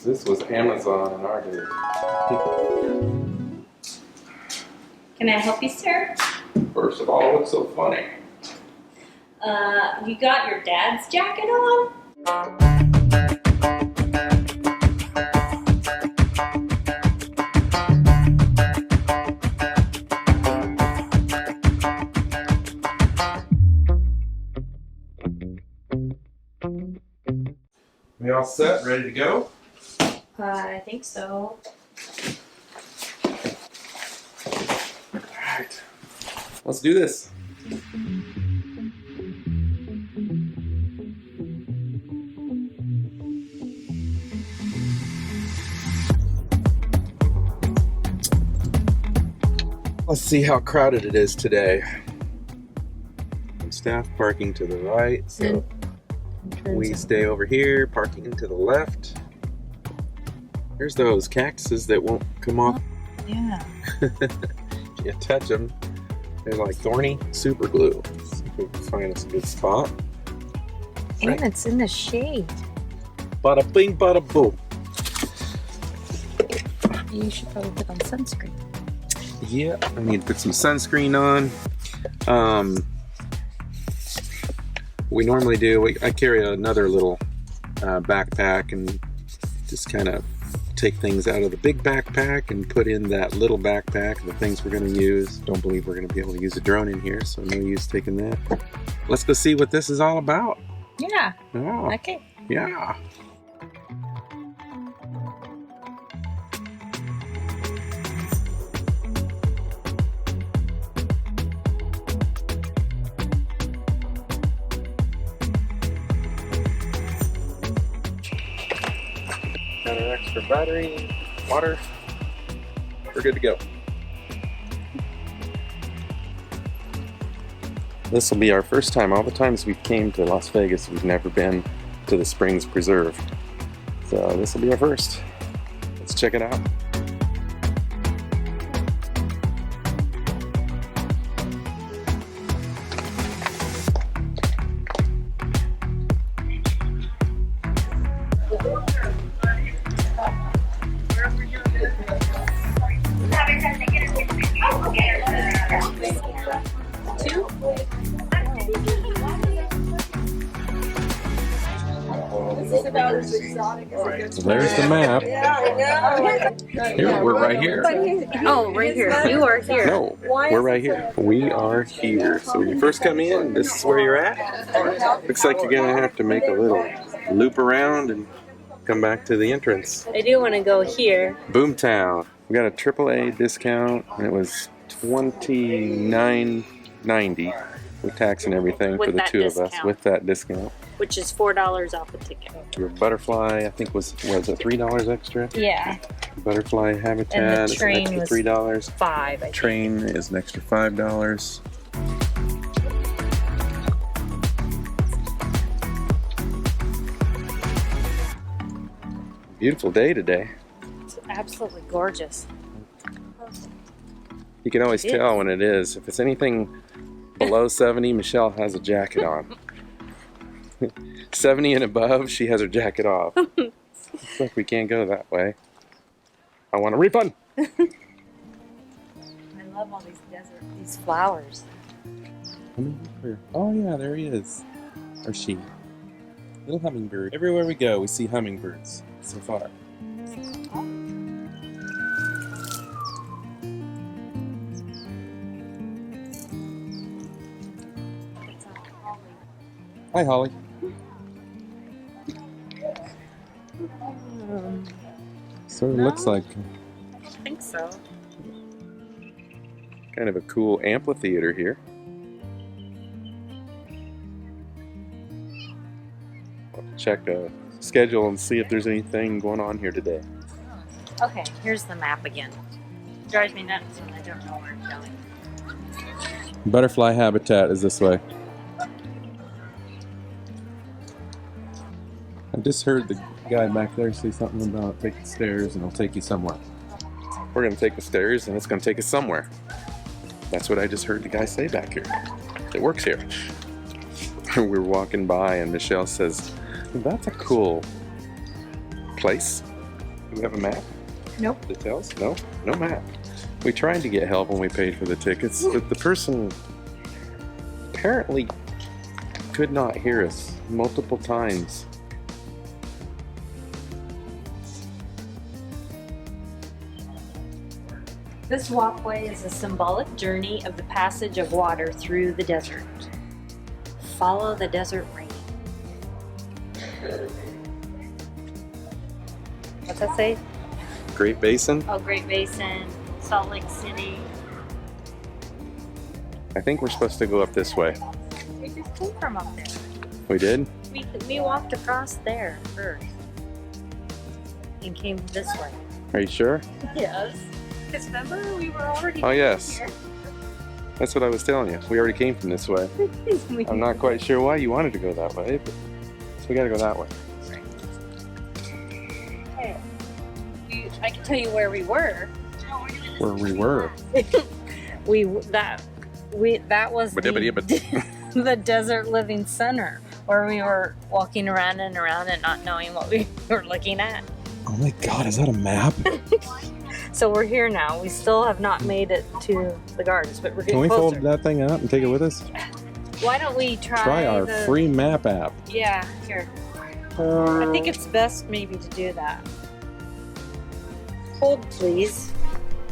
This was Amazon in our day. Can I help you, sir? First of all, what's so funny? You got your dad's jacket on? We all set, ready to go? I think so. Alright, let's do this. Let's see how crowded it is today. Staff parking to the right, so we stay over here, parking to the left. There's those cactuses that won't come off. Yeah. You touch them, they're like thorny super glue. See if we can find us a good spot. And it's in the shade. Bada bing, bada boom. You should probably put on sunscreen. Yeah, I need to put some sunscreen on. We normally do, I carry another little backpack and just kind of take things out of the big backpack and put in that little backpack the things we're going to use. Don't believe we're going to be able to use a drone in here, so no use taking that. Let's go see what this is all about. Yeah. Oh, Okay. yeah. Got our extra battery, water. We're good to go. This will be our first time. All the times we came to Las Vegas, we've never been to the Springs Preserve. So this will be our first. Let's check it out. There's the map. Here, we're right here. Oh, right here. You are here. No, we're right here. We are here. So when you first come in, this is where you're at. Looks like you're gonna have to make a little loop around and come back to the entrance. I do want to go here. Boomtown. We got a AAA discount, and it was $29.90 with tax and everything With for the that two of us discount. with that discount. Which is $4 off the ticket. Your butterfly, I think was it $3 extra? Yeah. Butterfly habitat And the is an train extra was $3. $5, I think. Train is an extra $5. Beautiful day today. It's absolutely gorgeous. You can always It tell is. when it is. If it's anything below 70, Michelle has a jacket on. 70 and above, she has her jacket off. Looks like we can't go that way. I want a refund. I love all these flowers. Oh yeah, there he is. Or she. Little hummingbird. Everywhere we go, we see hummingbirds so far. Hi, Holly. Sort of looks like I think so. kind of a cool amphitheater here. I'll check a schedule and see if there's anything going on here today. Okay, here's the map again. It drives me nuts when I don't know where I'm going. Butterfly habitat is this way. I just heard the guy back there say something about take the stairs and it'll take you somewhere. We're going to take the stairs and it's going to take us somewhere. That's what I just heard the guy say back here. It works here. We were walking by and Michelle says, that's a cool place. Do we have a map? Nope. That tells? No, no map. We tried to get help when we paid for the tickets, but the person apparently could not hear us multiple times. This walkway is a symbolic journey of the passage of water through the desert. Follow the desert rain. What's that say? Great Basin? Oh, Great Basin, Salt Lake City. I think we're supposed to go up this way. We just came from up there. We did? We walked across there first and came this way. Are you sure? Yes. Because remember, we were already Oh, yes. here. That's what I was telling you. We already came from this way. I'm not quite sure why you wanted to go that way, but so we gotta go that way. Hey, I can tell you where we were. Where we were. That was the Desert Living Center, where we were walking around and around and not knowing what we were looking at. Oh my god, is that a map? So we're here now. We still have not made it to the gardens, but we're getting Can we closer. fold that thing out and take it with us? Why don't we try our the free map app. Yeah, here. I think it's best maybe to do that. Hold, please.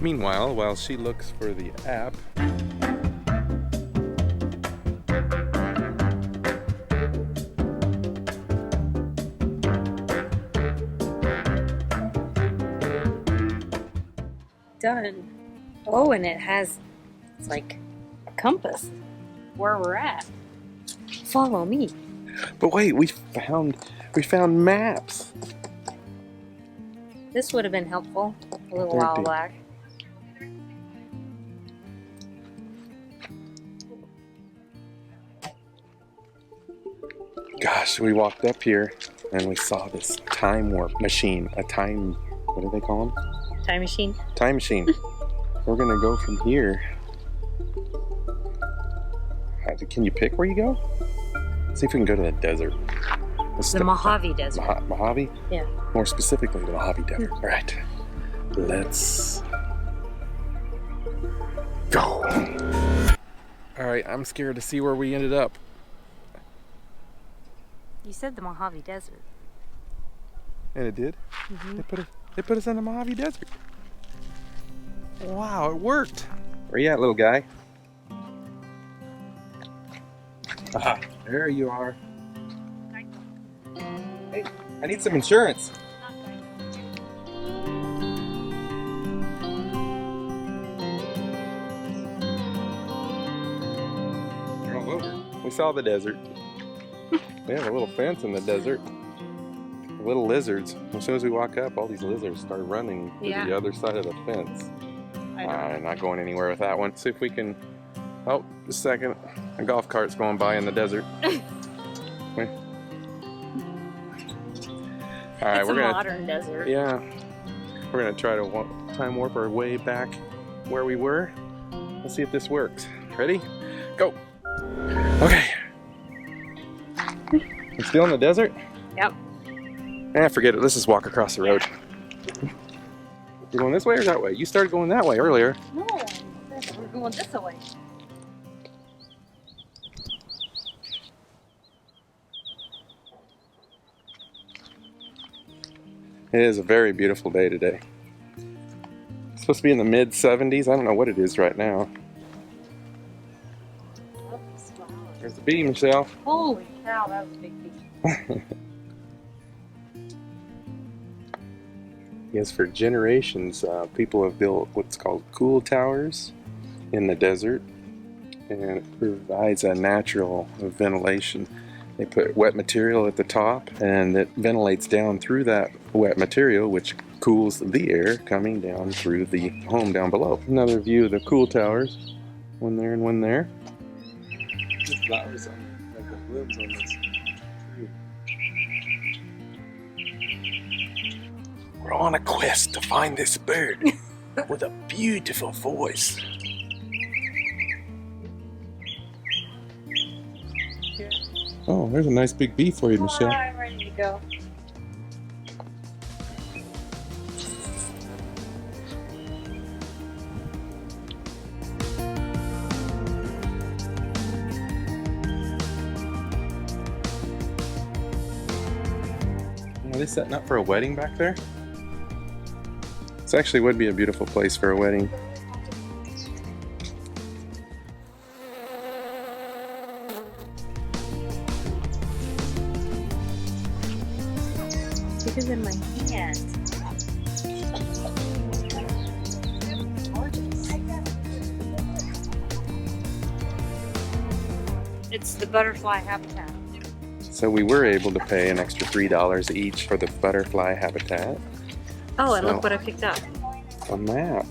Meanwhile, while she looks for the app, Done. Oh, and it's like a compass where we're at. Follow me. but wait, we found maps. This would have been helpful a little Dirty. while back. Gosh, we walked up here and we saw this time warp machine. What do they call them? Time machine. Time machine. We're gonna go from here. Can you pick where you go? See if we can go to the desert. The Mojave Desert. Mojave? Yeah. More specifically, the Mojave Desert. All right. Let's go. All right, I'm scared to see where we ended up. You said the Mojave Desert. And it did? Mm-hmm. They put us in the Mojave Desert. Wow, it worked. Where you at, little guy? Aha, there you are. Hey, I need some insurance. They're all over. We saw the desert. We have a little fence in the desert. Little lizards. As soon as we walk up, all these lizards start running to the other side of the fence. I'm not going anywhere with that one. See if we can. Oh, just a second. A golf cart's going by in the desert. All right, It's we're gonna. modern desert. Yeah, we're gonna try to time warp our way back where we were. Let's see if this works. Ready? Go. Okay. We're still in the desert? Yep. Forget it. Let's just walk across the road. You going this way or that way? You started going that way earlier. No, we're going this way. It is a very beautiful day today. It's supposed to be in the mid 70s. I don't know what it is right now. There's the bee, Michelle. Holy cow, that was a big bee. Yes, for generations, people have built what's called cool towers in the desert, and it provides a natural ventilation. They put wet material at the top, and it ventilates down through that wet material, which cools the air coming down through the home down below. Another view of the cool towers. One there and one there. There's flowers on, like the blooms on this tree. We're on a quest to find this bird with a beautiful voice. Oh, there's a nice big bee for you, Michelle. I'm ready to go. Are they setting up for a wedding back there? This actually would be a beautiful place for a wedding. Because in my hand. It's the butterfly habitat. So we were able to pay an extra $3 each for the butterfly habitat. Oh, and look what I picked up. A map.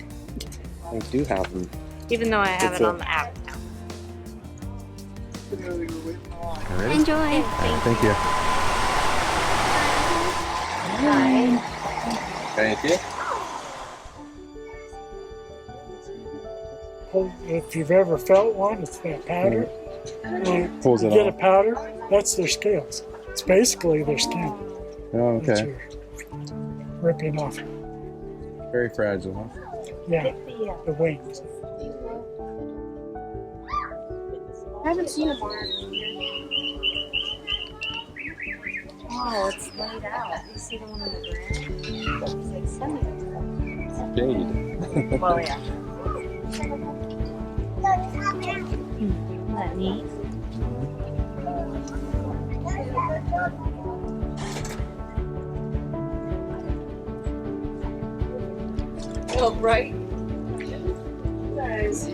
I do have them. Even though I have It's it a- on the app. Ready? Enjoy. Thank you. Bye. Thank you. If you've ever felt one, it's that powder. When Pulls you it get off. a powder, that's their scales. It's basically their skin Oh, that okay. you're ripping off. Very fragile, huh? Yeah, the wings. I haven't seen a barn. Oh, it's laid out. You see the one on the ground? It's like semi. Jade. Well, yeah. Isn't that neat? Oh, right. Guys.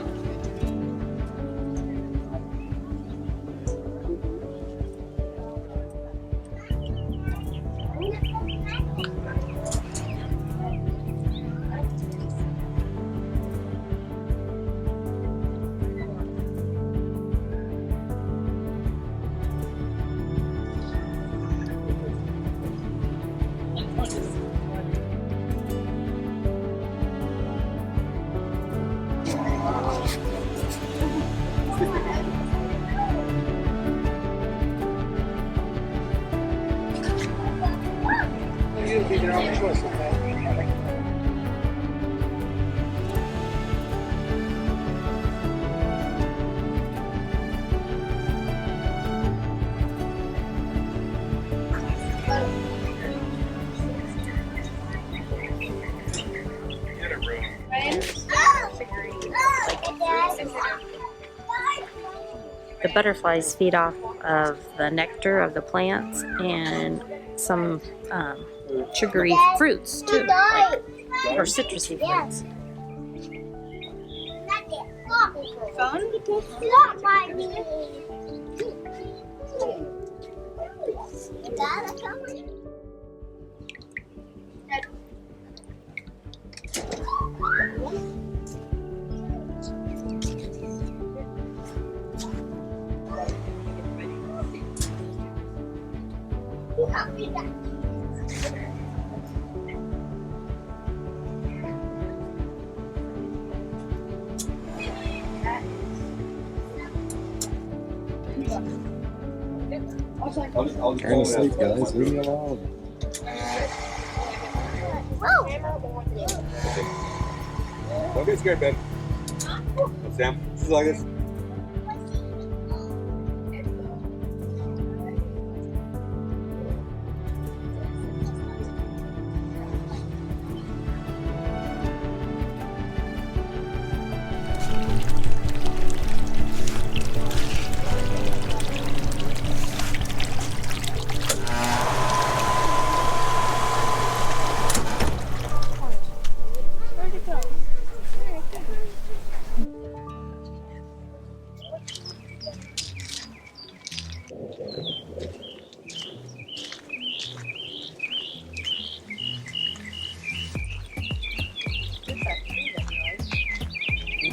The butterflies feed off of the nectar of the plants and some sugary fruits too, like, or citrusy fruits. Trying to sleep, guys. Leave me alone. Don't get scared, Ben. Sam, this is like this.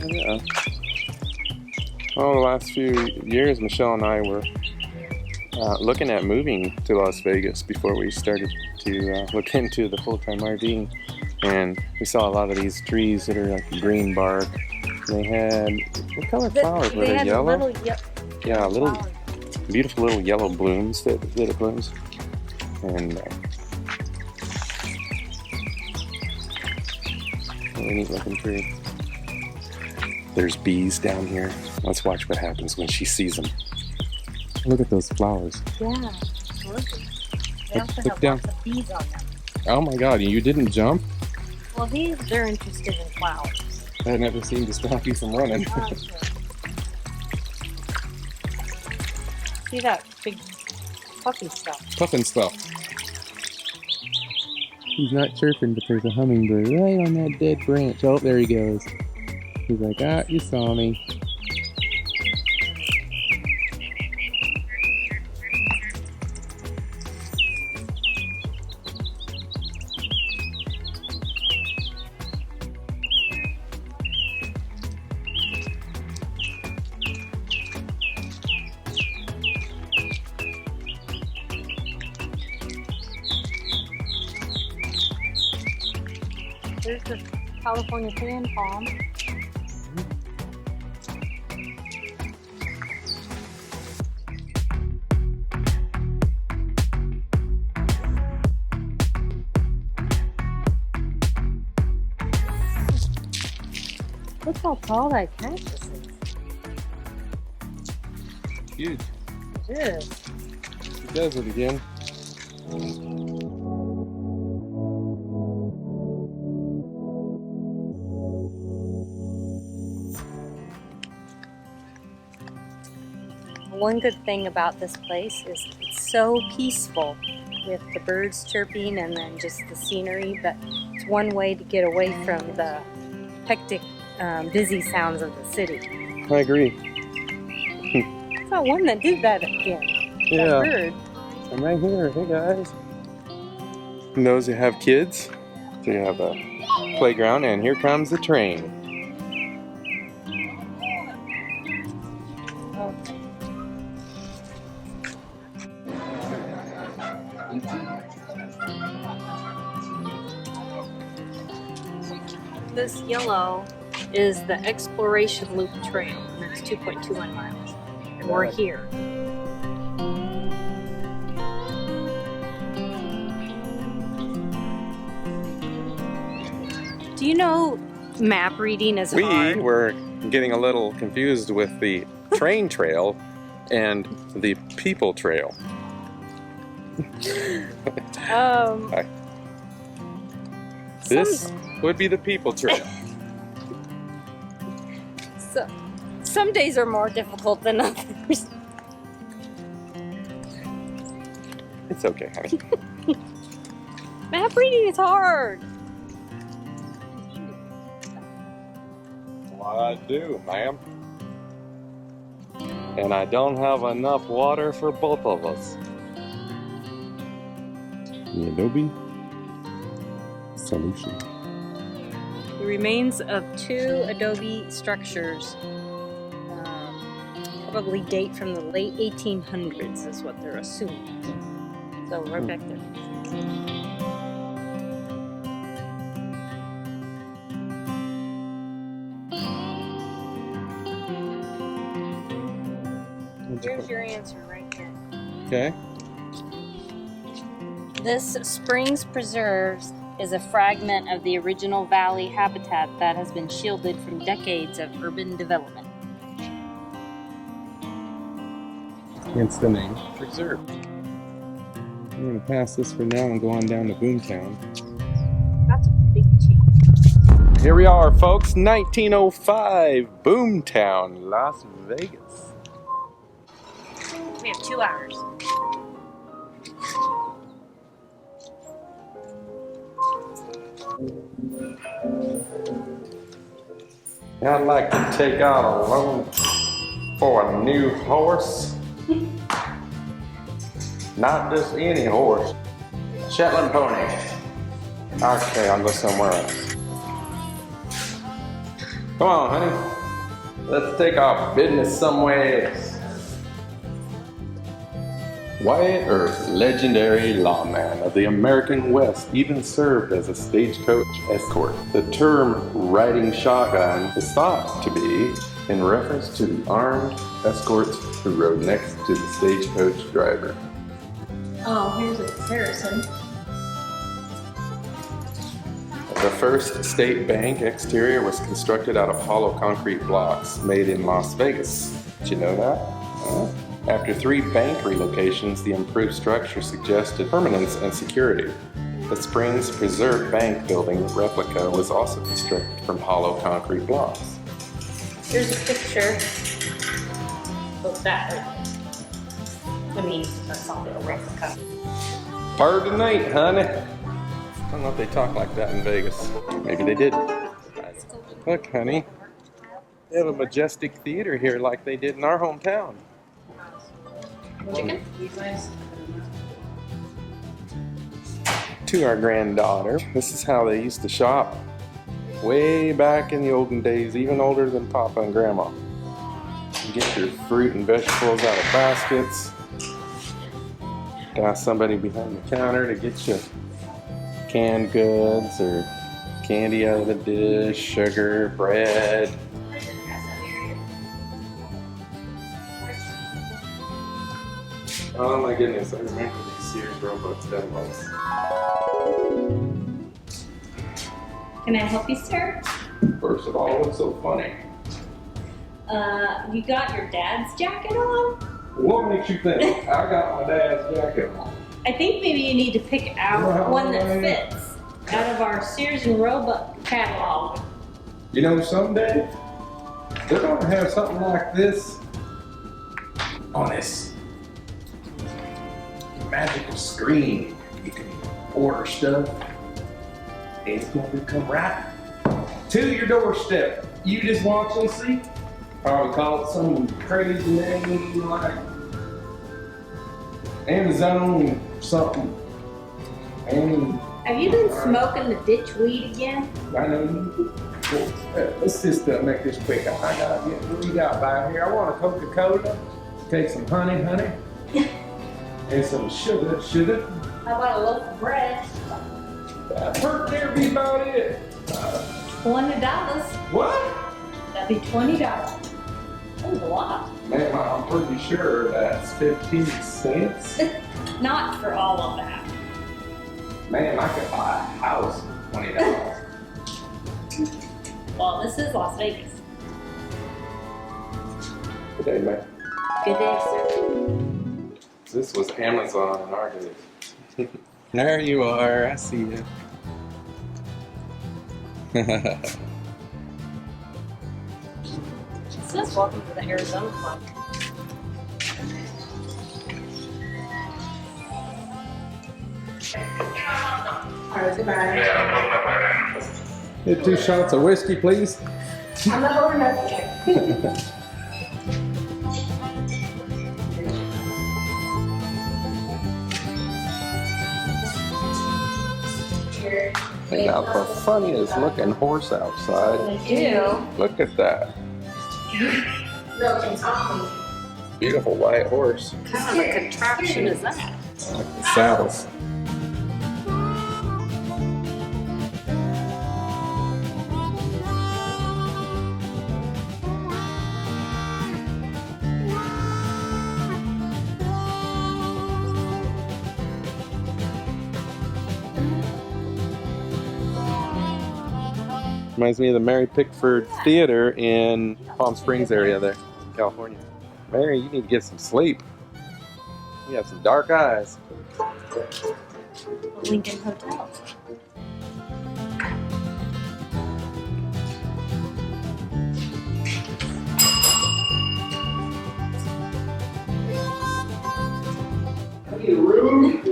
Yeah. Well, the last few years, Michelle and I were looking at moving to Las Vegas before we started to look into the full-time RVing. And we saw a lot of these trees that are like green bark. They had, what color flowers were they? had Yellow? little Yeah, little flowers. beautiful little yellow blooms that it blooms. And really neat looking tree. There's bees down here. Let's watch what happens when she sees them. Look at those flowers. Yeah. They also Look have down. lots of bees on them. Oh my god, you didn't jump? Well, they're interested in flowers. That never seemed to stop you from running. See that big puffy stuff? Puffin stuff. He's not chirping, but there's a hummingbird right on that dead branch. Oh, there he goes. He's like, ah, you saw me. There's the California fan palm. Look how tall that cactus is. Huge. It is. He does it again. One good thing about this place is it's so peaceful with the birds chirping and then just the scenery, but it's one way to get away from the hectic, busy sounds of the city. I agree. I saw one that did that again. Yeah. That bird. I'm right here. Hey guys. And those who have kids, so you have a playground, and here comes the train. This yellow is the Exploration Loop Trail, and it's 2.21 miles. And we're here. Do you know map reading is hard? We were getting a little confused with the train trail and the people trail. This would be the people trail. Some days are more difficult than others. It's okay, honey. Map reading is hard. What I do, ma'am. And I don't have enough water for both of us. The Adobe solution. The remains of 2 adobe structures probably date from the late 1800s is what they're assuming. So right back there. Here's your answer right here. Okay. This Springs Preserves is a fragment of the original valley habitat that has been shielded from decades of urban development. Hence the name Preserve. I'm going to pass this for now and go on down to Boomtown. That's a big change. Here we are, folks. 1905, Boomtown, Las Vegas. We have 2 hours. I'd like to take out a loan for a new horse. Not just any horse. Shetland pony. Okay, I'll go somewhere else. Come on, honey. Let's take our business somewhere else. Wyatt Earp, legendary lawman of the American West, even served as a stagecoach escort. The term riding shotgun is thought to be in reference to the armed escorts who rode next to the stagecoach driver. Oh, here's a comparison. The first state bank exterior was constructed out of hollow concrete blocks made in Las Vegas. Did you know that? After 3 bank relocations, the improved structure suggested permanence and security. The Springs Preserve Bank building replica was also constructed from hollow concrete blocks. Here's a picture of that right there. I mean, that's not a replica. Party tonight, honey. I don't know if they talk like that in Vegas. Maybe they did. Look, honey. They have a majestic theater here like they did in our hometown. Chicken? To our granddaughter, this is how they used to shop way back in the olden days, even older than Papa and Grandma. You get your fruit and vegetables out of baskets. Got somebody behind the counter to get you canned goods or candy out of the dish, sugar, bread. Oh my goodness, I remember these Sears Roebuck demos. Can I help you, sir? First of all, what's so funny? You got your dad's jacket on? What makes you think I got my dad's jacket on? I think maybe you need to pick out Well, one that fits out of our Sears and Roebuck catalog. You know, someday they're gonna have something like this on this magical screen. You can order stuff and it's gonna come right to your doorstep. You just watch and see. Probably call it some crazy name like Amazon something. And Have you been smoking the ditch weed again? I know you. Let's just make this quick. I gotta get what you got by here. I want a Coca-Cola. Take some honey, and some sugar. How about a loaf of bread? That hurt there be about it. $20. What? That'd be $20. That was a lot. Man, I'm pretty sure that's 15 cents. Not for all of that. Man, I could buy a house for $20. Well, this is Las Vegas. Good day, man. Good day, sir. This was Amazon in our days. There you are. I see you. It says welcome to the Arizona Club. Get 2 shots of whiskey, please. I'm not ordering nothing. They got the funniest looking horse outside. I do. Look at that. No, it's awful. Beautiful white horse. What kind of a contraption is that? Like the saddles. Reminds me of the Mary Pickford Theater in Palm Springs area there, California. Mary, you need to get some sleep. You have some dark eyes. The Lincoln Hotel. I need a room.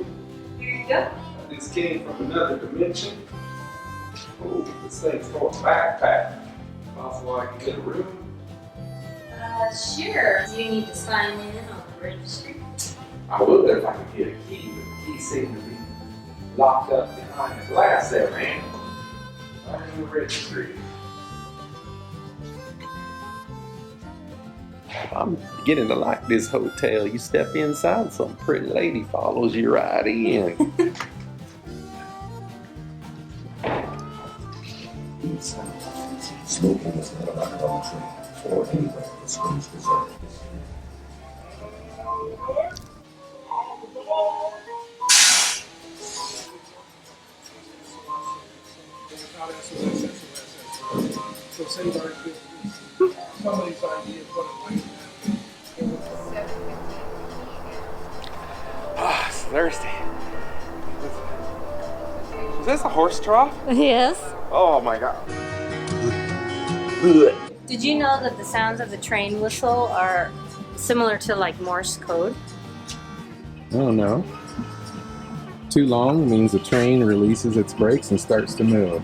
Here you go. This came from another dimension. Oh, this thing's for a backpack. Possible I can get a room. Sure. You need to sign in on the registry. I would if I could get a key, but the key seemed to be locked up behind the glass there, man. I'm in the registry. I'm beginning to like this hotel. You step inside, some pretty lady follows you right in. Smoking is not allowed on the train or anywhere in the Springs Preserve. So somebody's ideas what it might have. thirsty. Is this a horse trough? Yes. Oh my god. Did you know that the sounds of the train whistle are similar to like Morse code? Oh no. Too long means the train releases its brakes and starts to move.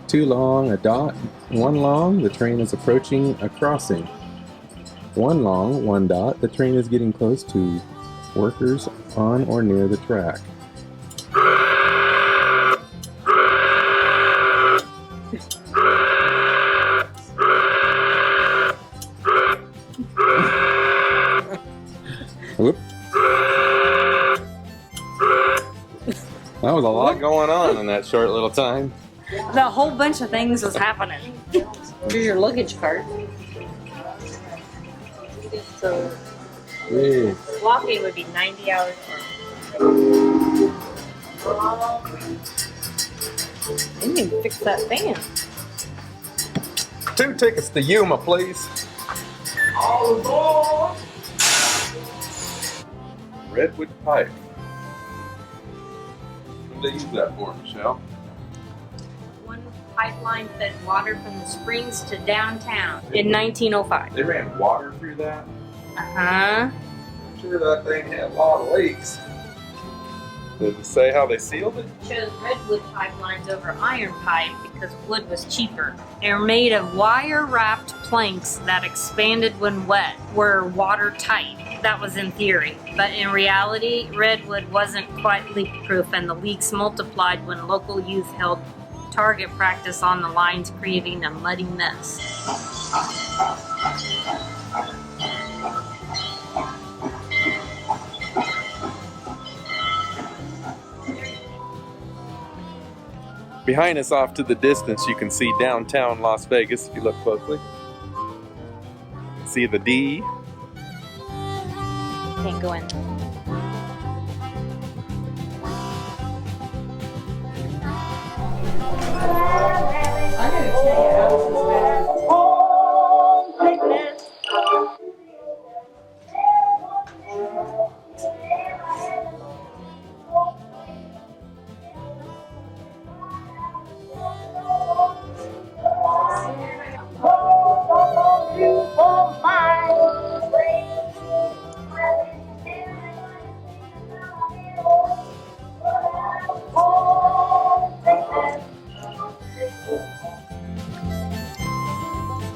Too long, a dot. One long, the train is approaching a crossing. One long, one dot, the train is getting close to workers on or near the track. Whoop. That was a lot going on in that short little time. The whole bunch of things was happening. Here's your luggage cart. So Yeah. walking would be 90 hours. I didn't even fix that fan. 2 tickets to Yuma, please. All aboard! Redwood pipe. What do they use that for, Michelle? One pipeline fed water from the springs to downtown in 1905. They ran water through that? Uh-huh. I'm sure that thing had a lot of leaks. Did it say how they sealed it? Chose redwood pipelines over iron pipe because wood was cheaper. They were made of wire-wrapped planks that expanded when wet, were watertight. That was in theory. But in reality, redwood wasn't quite leak-proof, and the leaks multiplied when local youth held target practice on the lines, creating a muddy mess. Behind us off to the distance, you can see downtown Las Vegas if you look closely. See the D. Can't go in.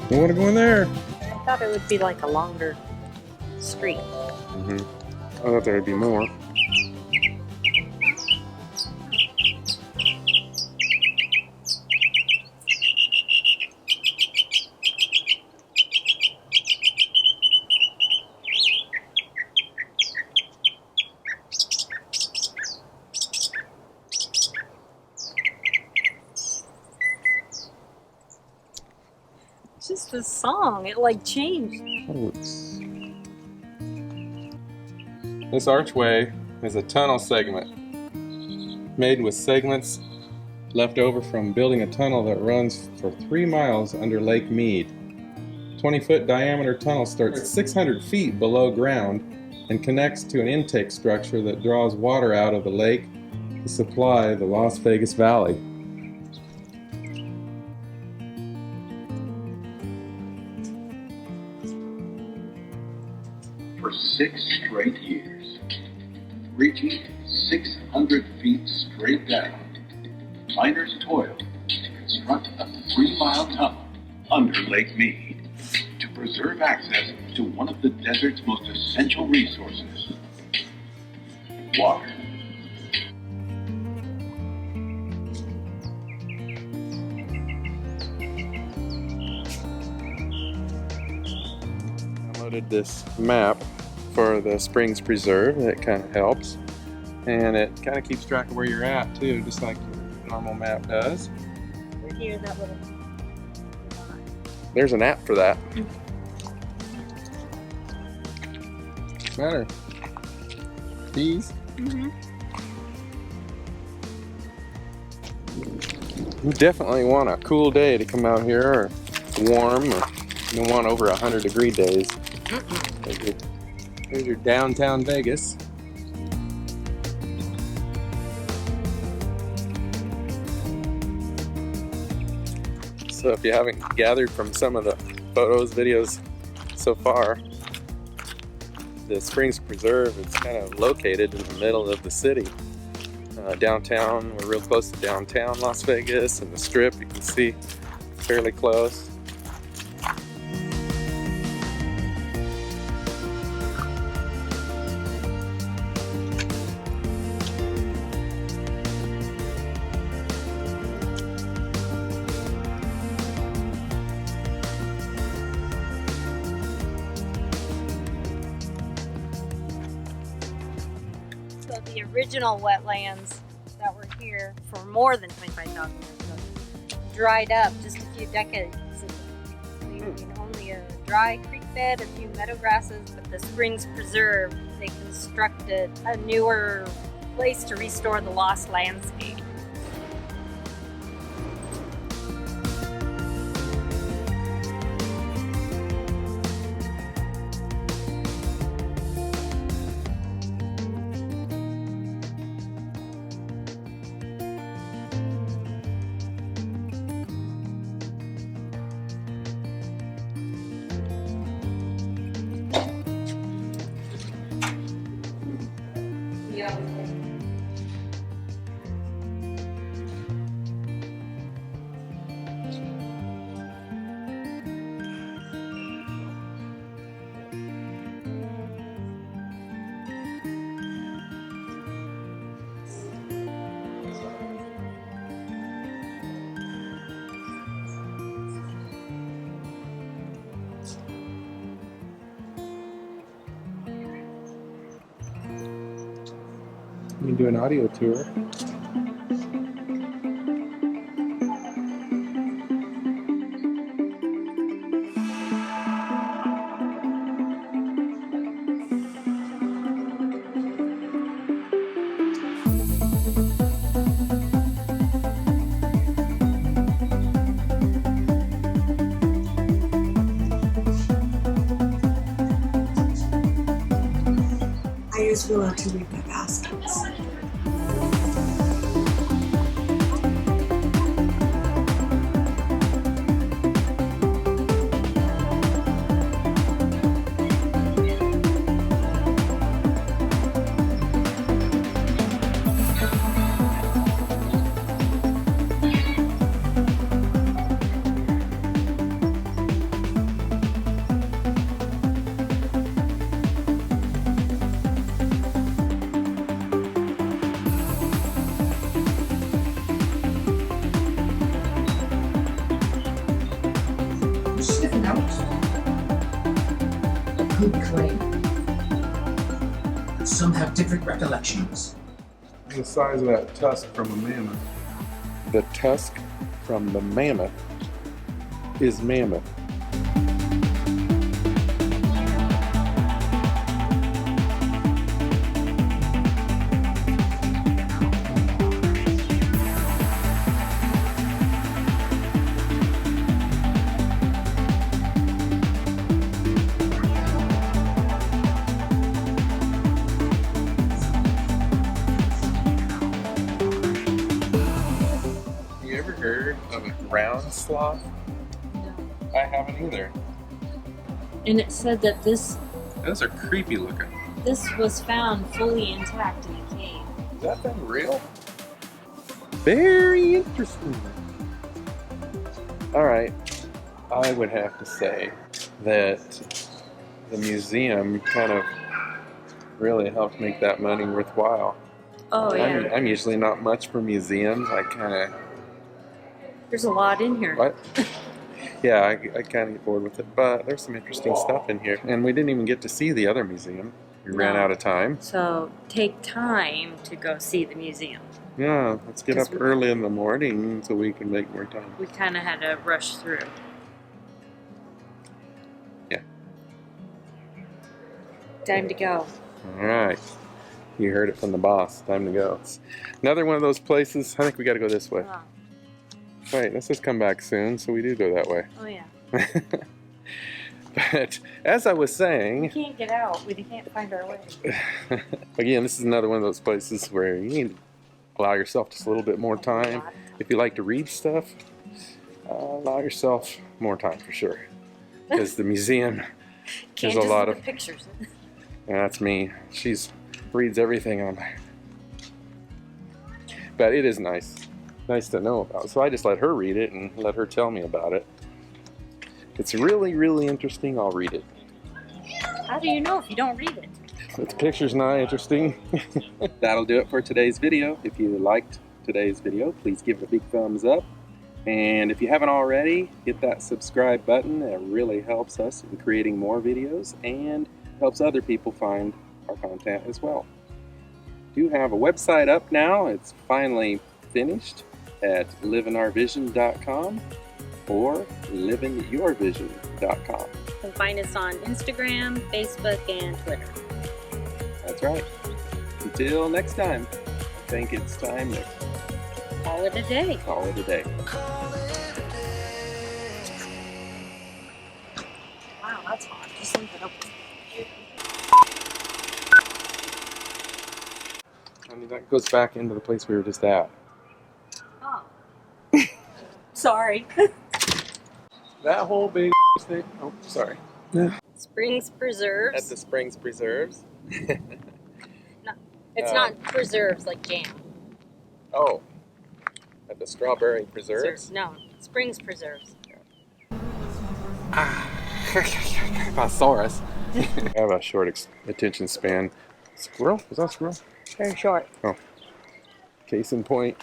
You want to go in there? I thought it would be like a longer street. I thought there would be more. It's just the song. It like changed. Oops. This archway is a tunnel segment made with segments left over from building a tunnel that runs for 3 miles under Lake Mead. 20-foot diameter tunnel starts 600 feet below ground and connects to an intake structure that draws water out of the lake to supply the Las Vegas Valley. For 6 straight years, reaching 600 feet straight down, miners toiled to construct a 3-mile tunnel under Lake Mead to preserve access to one of the desert's most essential resources, water. Downloaded this map for the Springs Preserve. It kind of helps, and it kind of keeps track of where you're at too, just like your normal map does. We're here, that little. There's an app for that. Matter. These. You definitely want a cool day to come out here, or warm, or you don't want over 100-degree days. There's your downtown Vegas. So if you haven't gathered from some of the photos, videos so far, the Springs Preserve is kind of located in the middle of the city. Downtown, we're real close to downtown Las Vegas, and the Strip, you can see fairly close. So the original wetlands that were here for more than 25,000 years ago dried up just a few decades ago, leaving only a dry creek bed, a few meadow grasses. But the Springs Preserve, they constructed a newer place to restore the lost landscape. You can do an audio tour. I use Willow to read my baskets. Good claim. But some have different recollections. The size of that tusk from a mammoth. The tusk from the mammoth is mammoth. You ever heard of a ground sloth? No. I haven't either. And it said that this Those are creepy looking. was found fully intact in a cave. Is that thing real? Very interesting. Alright, I would have to say that the museum kind of really helped make that money worthwhile. Oh yeah. I'm usually not much for museums. I kind of... There's a lot in here. What? Yeah, I kind of get bored with it, but there's some interesting stuff in here. And we didn't even get to see the other museum. We ran No. out of time. So take time to go see the museum. Yeah, let's get up 'Cause we- early in the morning so we can make more time. We kind of had to rush through. Yeah. Time to go. All right. You heard it from the boss. Time to go. It's another one of those places. I think we got to go this way. Oh, Wait, let's just come back soon, so we do go that way. oh yeah. But as I was We saying, can't get out. We can't find our way. again, this is another one of those places where you need to allow yourself just a little bit more time. If you like to read stuff, allow yourself more time for sure. Because the museum Can't is a just lot look of. at pictures. Yeah, that's me. She's reads everything on there. But it is nice to know about. So I just let her read it and let her tell me about it. It's really, really interesting. I'll read it. How do you know if you don't read it? If the picture's not interesting. That'll do it for today's video. If you liked today's video, please give it a big thumbs up. And if you haven't already, hit that subscribe button. It really helps us in creating more videos and helps other people find our content as well. We do have a website up now. It's finally finished at LivinRVision.com or LivinRVision.com. You can find us on Instagram, Facebook, and Twitter. That's right. Until next time, I think it's time to Call it a day. call it a day. Wow, that's hot. Just leave it open. I mean, that goes back into the place we were just at. Oh. Sorry. That whole big thing. Oh, sorry. Springs Preserves. At the Springs Preserves. It's not preserves like jam. Oh. At the Strawberry Preserves. No, Springs Preserves. Thesaurus. I have a short attention span. Squirrel? Was that a squirrel? Very short. Case in point.